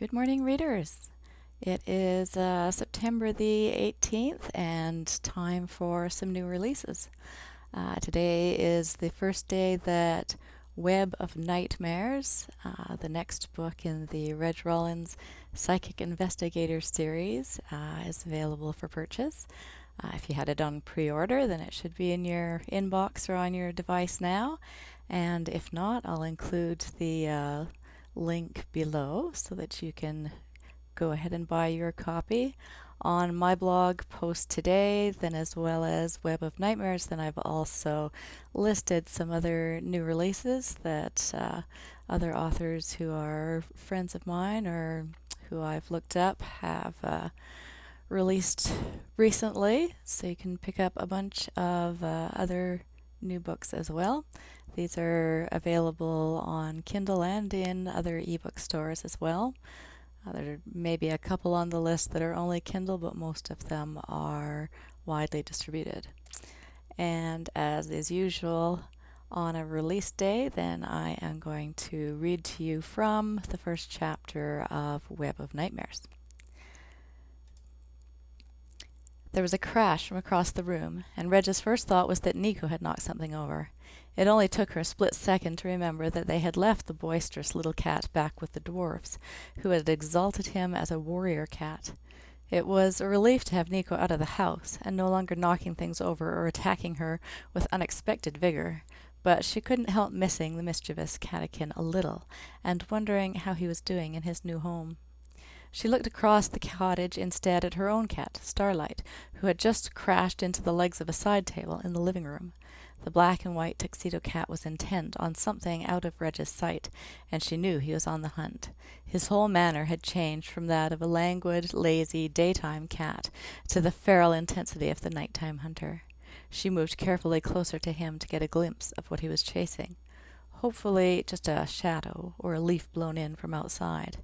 Good morning, readers. It is September the 18th and time for some new releases. Today is the first day that Web of Nightmares, the next book in the Reg Rawlins Psychic Investigator series, is available for purchase. If you had it on pre-order, then it should be in your inbox or on your device now. And if not, I'll include the link below so that you can go ahead and buy your copy. On my blog post today, then as well as Web of Nightmares, then I've also listed some other new releases that other authors who are friends of mine or who I've looked up have released recently, so you can pick up a bunch of other new books as well. These are available on Kindle and in other ebook stores as well. There may be a couple on the list that are only Kindle, but most of them are widely distributed. And as is usual, on a release day, then I am going to read to you from the first chapter of Web of Nightmares. There was a crash from across the room, and Reg's first thought was that Nico had knocked something over. It only took her a split second to remember that they had left the boisterous little cat back with the dwarfs, who had exalted him as a warrior cat. It was a relief to have Nico out of the house, and no longer knocking things over or attacking her with unexpected vigor, but she couldn't help missing the mischievous catakin a little, and wondering how he was doing in his new home. She looked across the cottage instead at her own cat, Starlight, who had just crashed into the legs of a side table in the living room. The black and white tuxedo cat was intent on something out of Reg's sight, and she knew he was on the hunt. His whole manner had changed from that of a languid, lazy, daytime cat to the feral intensity of the nighttime hunter. She moved carefully closer to him to get a glimpse of what he was chasing. Hopefully just a shadow or a leaf blown in from outside.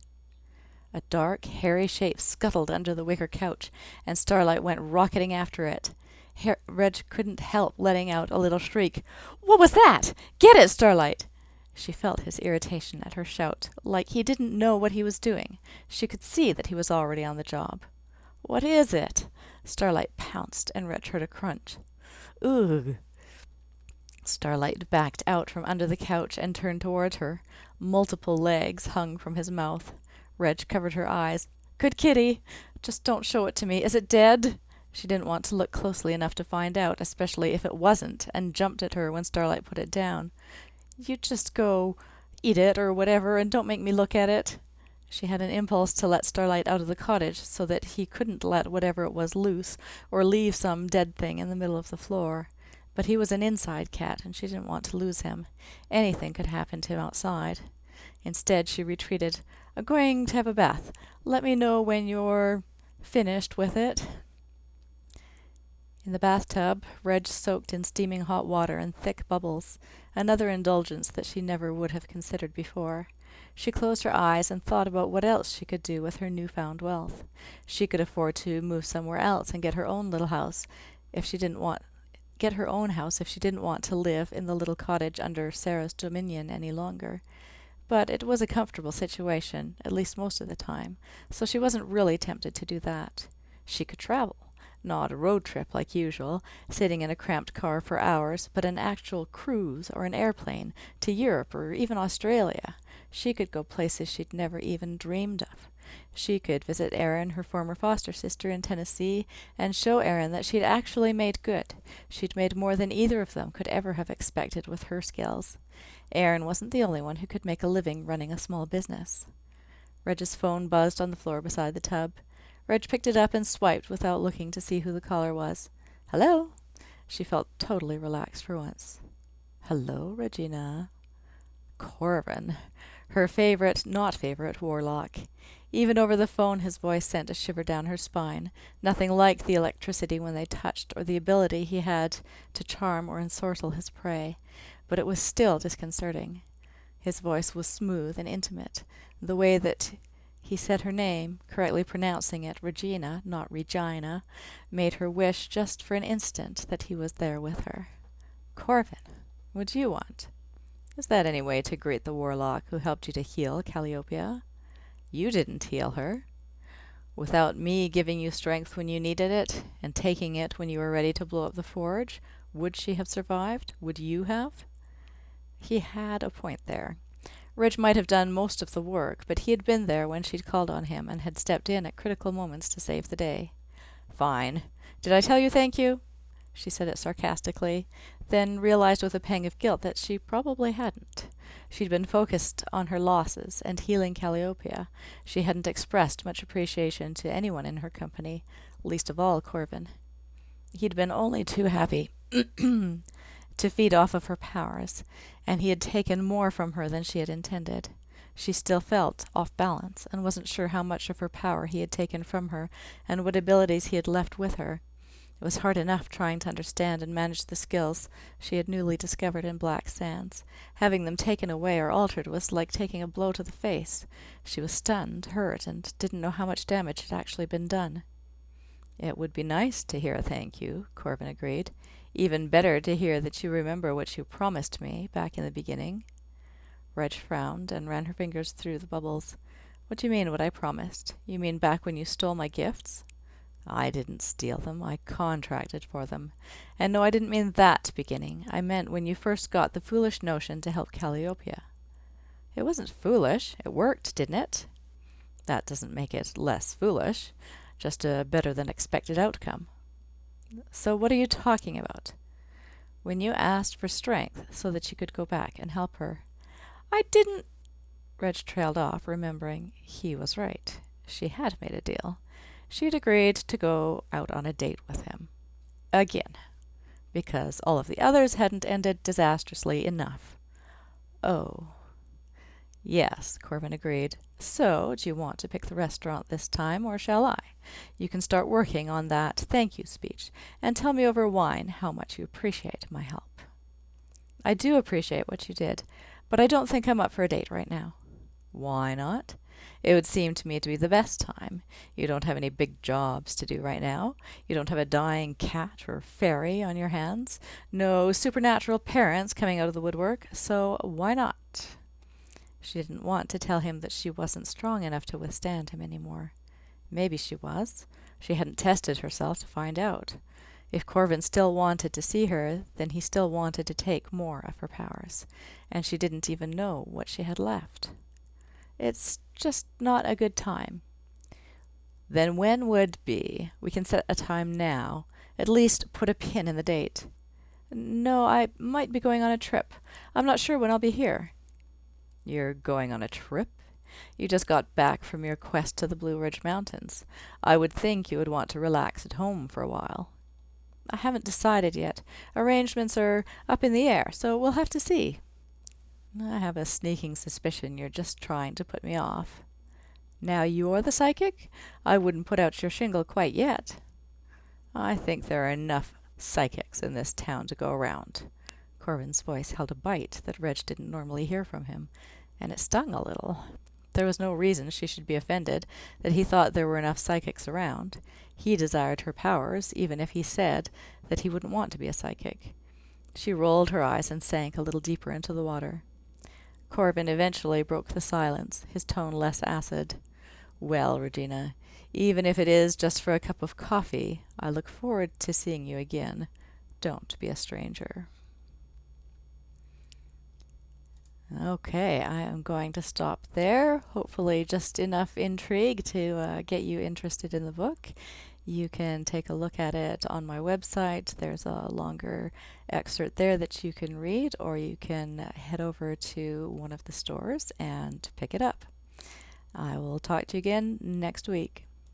A dark, hairy shape scuttled under the wicker couch, and Starlight went rocketing after it. Reg couldn't help letting out a little shriek. "What was that? Get it, Starlight!" She felt his irritation at her shout, like he didn't know what he was doing. She could see that he was already on the job. "What is it?" Starlight pounced, and Reg heard a crunch. "Ugh!" Starlight backed out from under the couch and turned toward her. Multiple legs hung from his mouth. Reg covered her eyes. "Good kitty! Just don't show it to me. Is it dead?" She didn't want to look closely enough to find out, especially if it wasn't, and jumped at her when Starlight put it down. "You just go eat it or whatever, and don't make me look at it." She had an impulse to let Starlight out of the cottage so that he couldn't let whatever it was loose or leave some dead thing in the middle of the floor. But he was an inside cat, and she didn't want to lose him. Anything could happen to him outside. Instead, she retreated. "I'm going to have a bath. Let me know when you're finished with it." In the bathtub, Reg soaked in steaming hot water and thick bubbles, another indulgence that she never would have considered before. She closed her eyes and thought about what else she could do with her newfound wealth. She could afford to move somewhere else and get her own house if she didn't want to live in the little cottage under Sarah's dominion any longer. But it was a comfortable situation, at least most of the time, so she wasn't really tempted to do that. She could travel. Not a road trip like usual, sitting in a cramped car for hours, but an actual cruise or an airplane to Europe or even Australia. She could go places she'd never even dreamed of. She could visit Erin, her former foster sister in Tennessee, and show Erin that she'd actually made good. She'd made more than either of them could ever have expected with her skills. Erin wasn't the only one who could make a living running a small business. Reg's phone buzzed on the floor beside the tub. Reg picked it up and swiped without looking to see who the caller was. "Hello?" She felt totally relaxed for once. "Hello, Regina." Corvin. Her not favorite warlock. Even over the phone his voice sent a shiver down her spine, nothing like the electricity when they touched or the ability he had to charm or ensorcel his prey. But it was still disconcerting. His voice was smooth and intimate. The way that he said her name, correctly pronouncing it Regina, not Regina, made her wish just for an instant that he was there with her. "Corvin, what'd you want? Is that any way to greet the warlock who helped you to heal Calliopia?" You didn't heal her. Without me giving you strength when you needed it, and taking it when you were ready to blow up the forge, would she have survived? Would you have? He had a point there. Reg might have done most of the work, but he had been there when she'd called on him and had stepped in at critical moments to save the day. Fine. Did I tell you thank you? She said it sarcastically, then realized with a pang of guilt that she probably hadn't. She'd been focused on her losses and healing Calliopia. She hadn't expressed much appreciation to anyone in her company, least of all Corvin. He'd been only too happy to feed off of her powers, and he had taken more from her than she had intended. She still felt off balance, and wasn't sure how much of her power he had taken from her, and what abilities he had left with her. It was hard enough trying to understand and manage the skills she had newly discovered in Black Sands. Having them taken away or altered was like taking a blow to the face. She was stunned, hurt, and didn't know how much damage had actually been done. It would be nice to hear a thank you, Corvin agreed. Even better to hear that you remember what you promised me back in the beginning. Reg frowned and ran her fingers through the bubbles. What do you mean, what I promised? You mean back when you stole my gifts? I didn't steal them. I contracted for them. And no, I didn't mean that beginning. I meant when you first got the foolish notion to help Calliopia. It wasn't foolish. It worked, didn't it? That doesn't make it less foolish. Just a better-than-expected outcome. So what are you talking about? When you asked for strength so that you could go back and help her. I didn't... Reg trailed off, remembering he was right. She had made a deal. She had agreed to go out on a date with him. Again. Because all of the others hadn't ended disastrously enough. Oh. Yes, Corvin agreed. So, do you want to pick the restaurant this time, or shall I? You can start working on that thank you speech, and tell me over wine how much you appreciate my help. I do appreciate what you did, but I don't think I'm up for a date right now. Why not? It would seem to me to be the best time. You don't have any big jobs to do right now. You don't have a dying cat or fairy on your hands. No supernatural parents coming out of the woodwork, so why not? She didn't want to tell him that she wasn't strong enough to withstand him anymore. Maybe she was. She hadn't tested herself to find out. If Corvin still wanted to see her, then he still wanted to take more of her powers, and she didn't even know what she had left. It's just not a good time. Then when would be? We can set a time now. At least put a pin in the date. No, I might be going on a trip. I'm not sure when I'll be here. You're going on a trip? You just got back from your quest to the Blue Ridge Mountains. I would think you would want to relax at home for a while. I haven't decided yet. Arrangements are up in the air, so we'll have to see. I have a sneaking suspicion you're just trying to put me off. Now you're the psychic? I wouldn't put out your shingle quite yet. I think there are enough psychics in this town to go around. Corvin's voice held a bite that Reg didn't normally hear from him, and it stung a little. There was no reason she should be offended that he thought there were enough psychics around. He desired her powers, even if he said that he wouldn't want to be a psychic. She rolled her eyes and sank a little deeper into the water. Corvin eventually broke the silence, his tone less acid. Well, Regina, even if it is just for a cup of coffee, I look forward to seeing you again. Don't be a stranger. Okay, I am going to stop there. Hopefully just enough intrigue to get you interested in the book. You can take a look at it on my website. There's a longer excerpt there that you can read, or you can head over to one of the stores and pick it up. I will talk to you again next week.